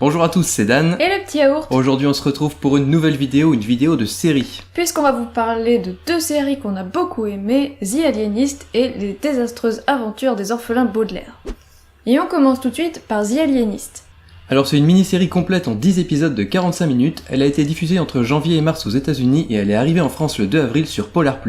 Bonjour à tous, c'est Dan. Et le petit yaourt. Aujourd'hui on se retrouve pour une nouvelle vidéo, une vidéo de série. Puisqu'on va vous parler de deux séries qu'on a beaucoup aimées, The Alienist et Les désastreuses aventures des orphelins Baudelaire. Et on commence tout de suite par The Alienist. Alors c'est une mini-série complète en 10 épisodes de 45 minutes, elle a été diffusée entre janvier et mars aux États-Unis et elle est arrivée en France le 2 avril sur Polar+.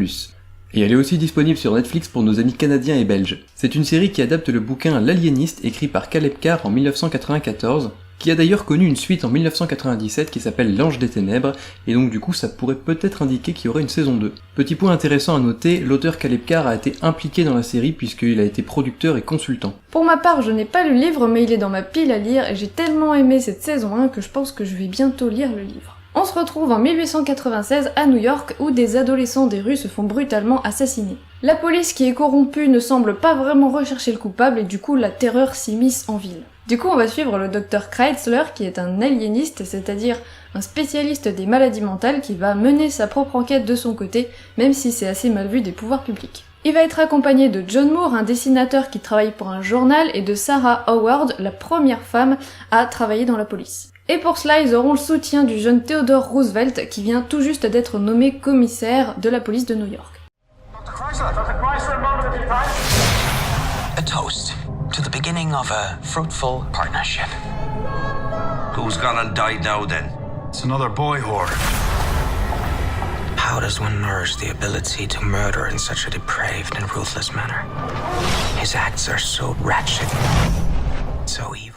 Et elle est aussi disponible sur Netflix pour nos amis canadiens et belges. C'est une série qui adapte le bouquin L'Alieniste écrit par Caleb Carr en 1994, qui a d'ailleurs connu une suite en 1997 qui s'appelle L'Ange des Ténèbres, et donc du coup ça pourrait peut-être indiquer qu'il y aurait une saison 2. Petit point intéressant à noter, l'auteur Caleb Carr a été impliqué dans la série puisqu'il a été producteur et consultant. Pour ma part, je n'ai pas lu le livre, mais il est dans ma pile à lire, et j'ai tellement aimé cette saison 1 que je pense que je vais bientôt lire le livre. On se retrouve en 1896 à New York où des adolescents des rues se font brutalement assassiner. La police qui est corrompue ne semble pas vraiment rechercher le coupable et du coup la terreur s'immisce en ville. Du coup on va suivre le docteur Kreitzler qui est un aliéniste, c'est-à-dire un spécialiste des maladies mentales qui va mener sa propre enquête de son côté, même si c'est assez mal vu des pouvoirs publics. Il va être accompagné de John Moore, un dessinateur qui travaille pour un journal, et de Sarah Howard, la première femme à travailler dans la police. Et pour cela, ils auront le soutien du jeune Theodore Roosevelt qui vient tout juste d'être nommé commissaire de la police de New York. A toast to the beginning of a fruitful partnership. Who's gone and died now then? It's another boy whore. How does one nourish the ability to murder in such a depraved and ruthless manner? His acts are so ratchet, so evil.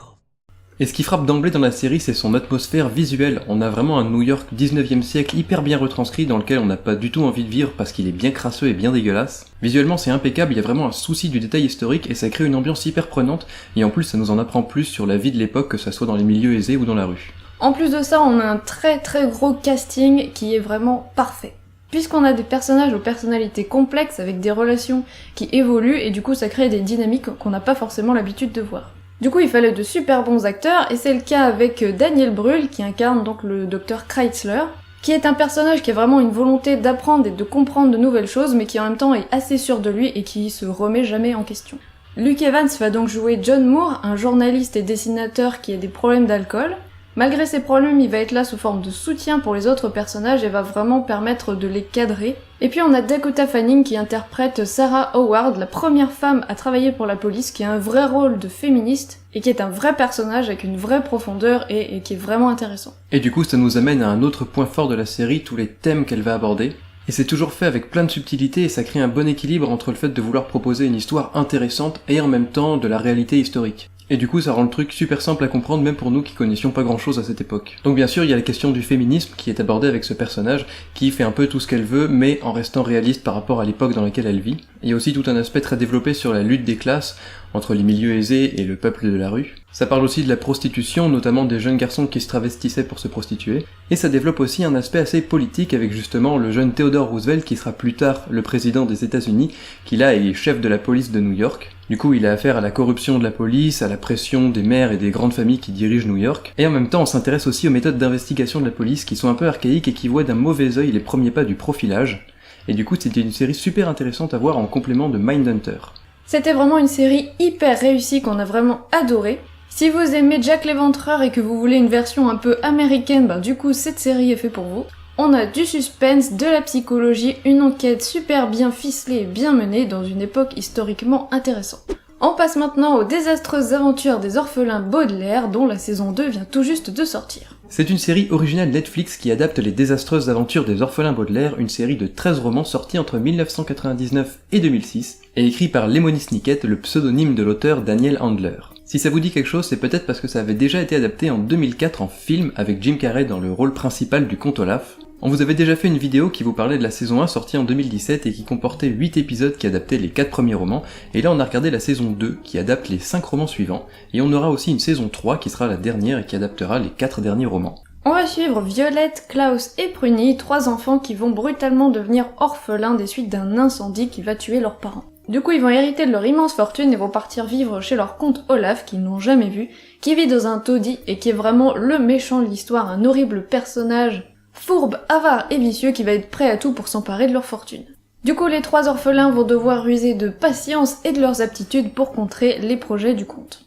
Et ce qui frappe d'emblée dans la série, c'est son atmosphère visuelle. On a vraiment un New York 19e siècle hyper bien retranscrit dans lequel on n'a pas du tout envie de vivre parce qu'il est bien crasseux et bien dégueulasse. Visuellement c'est impeccable, il y a vraiment un souci du détail historique et ça crée une ambiance hyper prenante et en plus ça nous en apprend plus sur la vie de l'époque, que ça soit dans les milieux aisés ou dans la rue. En plus de ça, on a un très gros casting qui est vraiment parfait. Puisqu'on a des personnages aux personnalités complexes avec des relations qui évoluent et du coup ça crée des dynamiques qu'on n'a pas forcément l'habitude de voir. Du coup, il fallait de super bons acteurs, et c'est le cas avec Daniel Brühl, qui incarne donc le docteur Kreitzler, qui est un personnage qui a vraiment une volonté d'apprendre et de comprendre de nouvelles choses, mais qui en même temps est assez sûr de lui et qui se remet jamais en question. Luke Evans va donc jouer John Moore, un journaliste et dessinateur qui a des problèmes d'alcool. Malgré ses problèmes, il va être là sous forme de soutien pour les autres personnages et va vraiment permettre de les cadrer. Et puis on a Dakota Fanning qui interprète Sarah Howard, la première femme à travailler pour la police, qui a un vrai rôle de féministe et qui est un vrai personnage avec une vraie profondeur et qui est vraiment intéressant. Et du coup ça nous amène à un autre point fort de la série, tous les thèmes qu'elle va aborder. Et c'est toujours fait avec plein de subtilité et ça crée un bon équilibre entre le fait de vouloir proposer une histoire intéressante et en même temps de la réalité historique. Et du coup ça rend le truc super simple à comprendre même pour nous qui connaissions pas grand chose à cette époque. Donc bien sûr il y a la question du féminisme qui est abordée avec ce personnage qui fait un peu tout ce qu'elle veut mais en restant réaliste par rapport à l'époque dans laquelle elle vit. Il y a aussi tout un aspect très développé sur la lutte des classes entre les milieux aisés et le peuple de la rue. Ça parle aussi de la prostitution, notamment des jeunes garçons qui se travestissaient pour se prostituer. Et ça développe aussi un aspect assez politique avec justement le jeune Theodore Roosevelt qui sera plus tard le président des États-Unis, qui là est chef de la police de New York. Du coup il a affaire à la corruption de la police, à la pression des maires et des grandes familles qui dirigent New York. Et en même temps on s'intéresse aussi aux méthodes d'investigation de la police qui sont un peu archaïques et qui voient d'un mauvais œil les premiers pas du profilage. Et du coup c'était une série super intéressante à voir en complément de Mindhunter. C'était vraiment une série hyper réussie qu'on a vraiment adorée. Si vous aimez Jack l'Éventreur et que vous voulez une version un peu américaine, du coup cette série est faite pour vous. On a du suspense, de la psychologie, une enquête super bien ficelée et bien menée dans une époque historiquement intéressante. On passe maintenant aux désastreuses aventures des orphelins Baudelaire dont la saison 2 vient tout juste de sortir. C'est une série originale Netflix qui adapte les désastreuses aventures des orphelins Baudelaire, une série de 13 romans sortis entre 1999 et 2006, et écrit par Lemony Snicket, le pseudonyme de l'auteur Daniel Handler. Si ça vous dit quelque chose, c'est peut-être parce que ça avait déjà été adapté en 2004 en film avec Jim Carrey dans le rôle principal du comte Olaf. On vous avait déjà fait une vidéo qui vous parlait de la saison 1 sortie en 2017 et qui comportait 8 épisodes qui adaptaient les 4 premiers romans, et là on a regardé la saison 2 qui adapte les 5 romans suivants, et on aura aussi une saison 3 qui sera la dernière et qui adaptera les 4 derniers romans. On va suivre Violette, Klaus et Pruny, 3 enfants qui vont brutalement devenir orphelins des suites d'un incendie qui va tuer leurs parents. Du coup ils vont hériter de leur immense fortune et vont partir vivre chez leur comte Olaf, qu'ils n'ont jamais vu, qui vit dans un taudis et qui est vraiment le méchant de l'histoire, un horrible personnage fourbe, avare et vicieux qui va être prêt à tout pour s'emparer de leur fortune. Du coup, les 3 orphelins vont devoir ruser de patience et de leurs aptitudes pour contrer les projets du comte.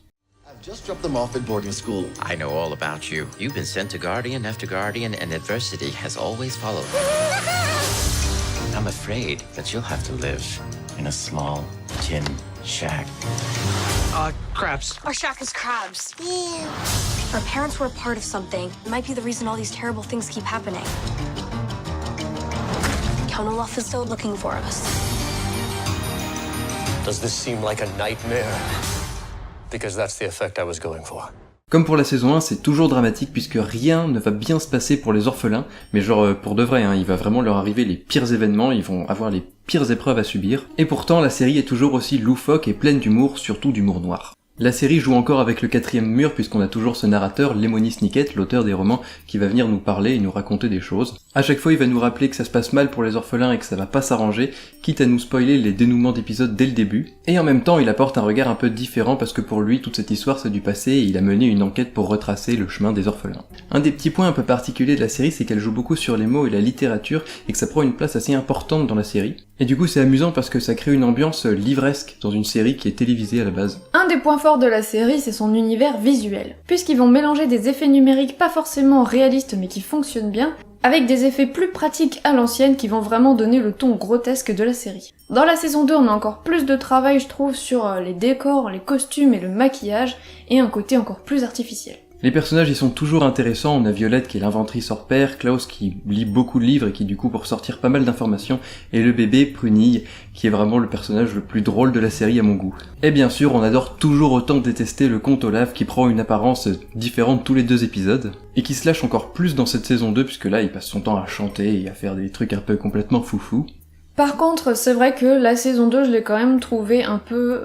Just drop them off at boarding school. I know all about you. You've been sent to Guardian after Guardian, and adversity has always followed. I'm afraid that you'll have to live in a small tin shack. Crabs. Our shack is crabs. Ew. Our parents were a part of something. It might be the reason all these terrible things keep happening. Count Olaf is still looking for us. Does this seem like a nightmare? Because that's the effect I was going for. Comme pour la saison 1, c'est toujours dramatique puisque rien ne va bien se passer pour les orphelins, mais genre pour de vrai, il va vraiment leur arriver les pires événements, ils vont avoir les pires épreuves à subir. Et pourtant, la série est toujours aussi loufoque et pleine d'humour, surtout d'humour noir. La série joue encore avec le 4e mur puisqu'on a toujours ce narrateur, Lemony Snicket, l'auteur des romans, qui va venir nous parler et nous raconter des choses. À chaque fois, il va nous rappeler que ça se passe mal pour les orphelins et que ça va pas s'arranger, quitte à nous spoiler les dénouements d'épisodes dès le début. Et en même temps, il apporte un regard un peu différent parce que pour lui, toute cette histoire c'est du passé et il a mené une enquête pour retracer le chemin des orphelins. Un des petits points un peu particuliers de la série, c'est qu'elle joue beaucoup sur les mots et la littérature et que ça prend une place assez importante dans la série. Et du coup, c'est amusant parce que ça crée une ambiance livresque dans une série qui est télévisée à la base. Un des points forts de la série, c'est son univers visuel. Puisqu'ils vont mélanger des effets numériques pas forcément réalistes mais qui fonctionnent bien, avec des effets plus pratiques à l'ancienne qui vont vraiment donner le ton grotesque de la série. Dans la saison 2, on a encore plus de travail, je trouve, sur les décors, les costumes et le maquillage, et un côté encore plus artificiel. Les personnages, ils sont toujours intéressants. On a Violette qui est l'inventrice hors pair, Klaus qui lit beaucoup de livres et qui du coup pour sortir pas mal d'informations, et le bébé, Prunille, qui est vraiment le personnage le plus drôle de la série à mon goût. Et bien sûr, on adore toujours autant détester le comte Olaf qui prend une apparence différente tous les 2 épisodes, et qui se lâche encore plus dans cette saison 2 puisque là il passe son temps à chanter et à faire des trucs un peu complètement foufou. Par contre, c'est vrai que la saison 2, je l'ai quand même trouvée un peu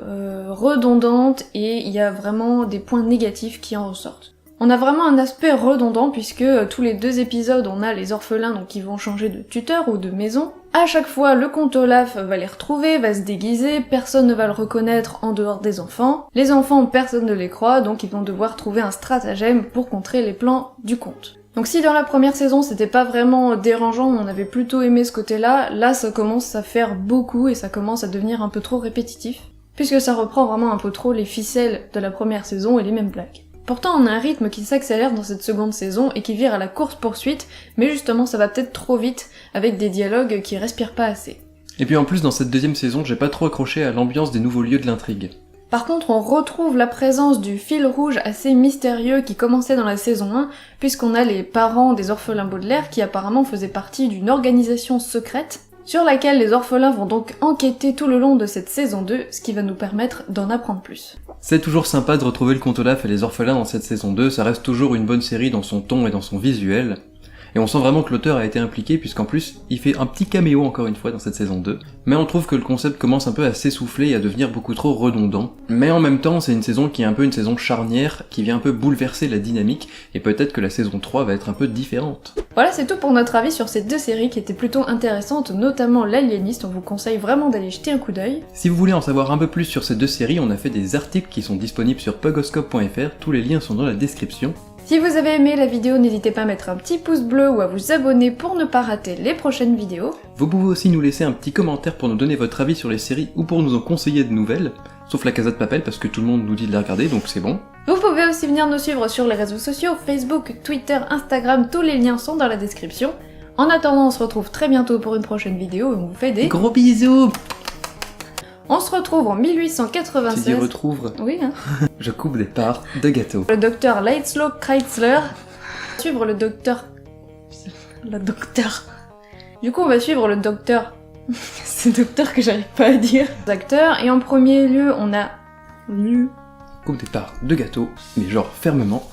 redondante, et il y a vraiment des points négatifs qui en ressortent. On a vraiment un aspect redondant puisque tous les 2 épisodes on a les orphelins donc qui vont changer de tuteur ou de maison. À chaque fois le comte Olaf va les retrouver, va se déguiser, personne ne va le reconnaître en dehors des enfants. Les enfants personne ne les croit donc ils vont devoir trouver un stratagème pour contrer les plans du comte. Donc si dans la première saison c'était pas vraiment dérangeant, on avait plutôt aimé ce côté-là, là ça commence à faire beaucoup et ça commence à devenir un peu trop répétitif, puisque ça reprend vraiment un peu trop les ficelles de la première saison et les mêmes blagues. Pourtant on a un rythme qui s'accélère dans cette seconde saison et qui vire à la course-poursuite, mais justement ça va peut-être trop vite avec des dialogues qui respirent pas assez. Et puis en plus dans cette 2e saison, j'ai pas trop accroché à l'ambiance des nouveaux lieux de l'intrigue. Par contre, on retrouve la présence du fil rouge assez mystérieux qui commençait dans la saison 1, puisqu'on a les parents des orphelins Baudelaire qui apparemment faisaient partie d'une organisation secrète, sur laquelle les orphelins vont donc enquêter tout le long de cette saison 2, ce qui va nous permettre d'en apprendre plus. C'est toujours sympa de retrouver le comte Olaf et les orphelins dans cette saison 2, ça reste toujours une bonne série dans son ton et dans son visuel. Et on sent vraiment que l'auteur a été impliqué puisqu'en plus, il fait un petit caméo encore une fois dans cette saison 2. Mais on trouve que le concept commence un peu à s'essouffler et à devenir beaucoup trop redondant. Mais en même temps, c'est une saison qui est un peu une saison charnière, qui vient un peu bouleverser la dynamique, et peut-être que la saison 3 va être un peu différente. Voilà, c'est tout pour notre avis sur ces 2 séries qui étaient plutôt intéressantes, notamment L'Aliéniste, on vous conseille vraiment d'aller jeter un coup d'œil. Si vous voulez en savoir un peu plus sur ces 2 séries, on a fait des articles qui sont disponibles sur pugoscope.fr, tous les liens sont dans la description. Si vous avez aimé la vidéo, n'hésitez pas à mettre un petit pouce bleu ou à vous abonner pour ne pas rater les prochaines vidéos. Vous pouvez aussi nous laisser un petit commentaire pour nous donner votre avis sur les séries ou pour nous en conseiller de nouvelles, sauf La Casa de Papel parce que tout le monde nous dit de la regarder donc c'est bon. Vous pouvez aussi venir nous suivre sur les réseaux sociaux, Facebook, Twitter, Instagram, tous les liens sont dans la description. En attendant, on se retrouve très bientôt pour une prochaine vidéo et on vous fait des gros bisous. On se retrouve en 1896. Tu dis retrouve. Oui, hein. Je coupe des parts de gâteau. Le docteur Laszlo Kreutzler. Suivre le docteur... Du coup, on va suivre le docteur... C'est docteur que j'arrive pas à dire. Acteur, et en premier lieu, on a... Coupe des parts de gâteau, mais genre fermement.